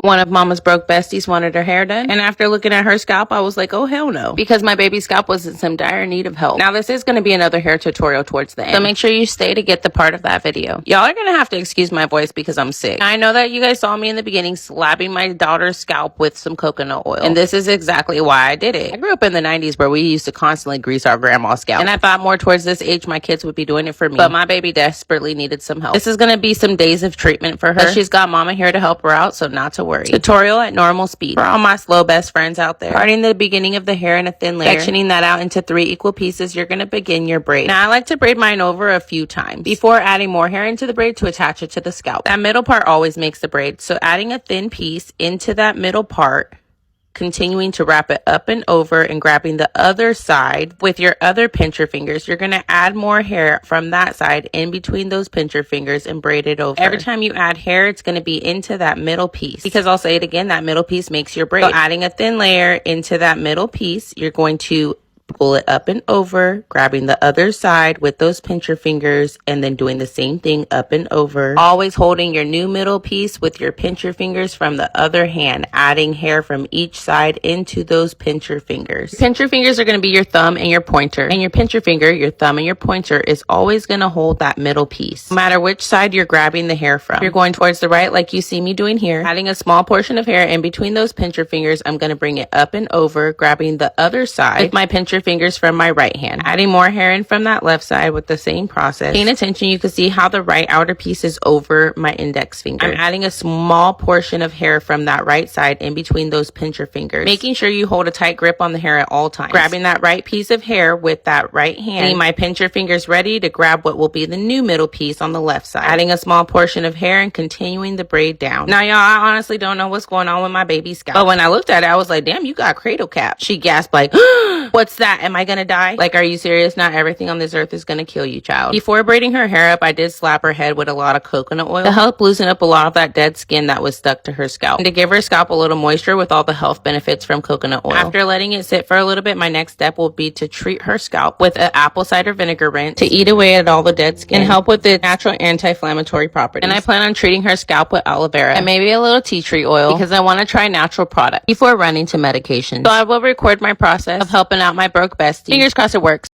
One of Mama's broke besties wanted her hair done, and after looking at her scalp, I was like, oh hell no, because my baby's scalp was in some dire need of help. Now this is going to be another hair tutorial towards the end, so make sure you stay to get the part of that video. Y'all are going to have to excuse my voice because I'm sick. I know that you guys saw me in the beginning slapping my daughter's scalp with some coconut oil, and this is exactly why I did it. I grew up in the 90s where we used to constantly grease our grandma's scalp, and I thought more towards this age my kids would be doing it for me, but my baby desperately needed some help. This is going to be some days of treatment for her, but she's got Mama here to help her out, so not to worry. Tutorial at normal speed. For all my slow best friends out there, parting the beginning of the hair in a thin layer, sectioning that out into 3 equal pieces, you're going to begin your braid. Now I like to braid mine over a few times before adding more hair into the braid to attach it to the scalp. That middle part always makes the braid, so adding a thin piece into that middle part, continuing to wrap it up and over and grabbing the other side with your other pincher fingers. You're going to add more hair from that side in between those pincher fingers and braid it over. Every time you add hair, it's going to be into that middle piece, because I'll say it again, that middle piece makes your braid. So adding a thin layer into that middle piece, you're going to pull it up and over, grabbing the other side with those pincher fingers, and then doing the same thing up and over. Always holding your new middle piece with your pincher fingers from the other hand, adding hair from each side into those pincher fingers. Pincher fingers are going to be your thumb and your pointer, and your pincher finger, your thumb and your pointer, is always going to hold that middle piece, no matter which side you're grabbing the hair from. If you're going towards the right, like you see me doing here, adding a small portion of hair in between those pincher fingers, I'm going to bring it up and over, grabbing the other side with my pincher fingers from my right hand, adding more hair in from that left side with the same process. Paying attention, you can see how the right outer piece is over my index finger. I'm adding a small portion of hair from that right side in between those pincher fingers, making sure you hold a tight grip on the hair at all times. Grabbing that right piece of hair with that right hand, getting my pincher fingers ready to grab what will be the new middle piece on the left side, adding a small portion of hair and continuing the braid down. Now y'all, I honestly don't know what's going on with my baby's scalp, but when I looked at it, I was like, damn, you got cradle cap. She gasped like, what's that? Am I gonna die? Like, are you serious? Not everything on this earth is gonna kill you, child. Before braiding her hair up, I did slap her head with a lot of coconut oil to help loosen up a lot of that dead skin that was stuck to her scalp, and to give her scalp a little moisture with all the health benefits from coconut oil. After letting it sit for a little bit, my next step will be to treat her scalp with an apple cider vinegar rinse to eat away at all the dead skin and help with its natural anti-inflammatory properties. And I plan on treating her scalp with aloe vera and maybe a little tea tree oil, because I want to try natural products before running to medication. So I will record my process of helping out my broke bestie. Fingers crossed it works.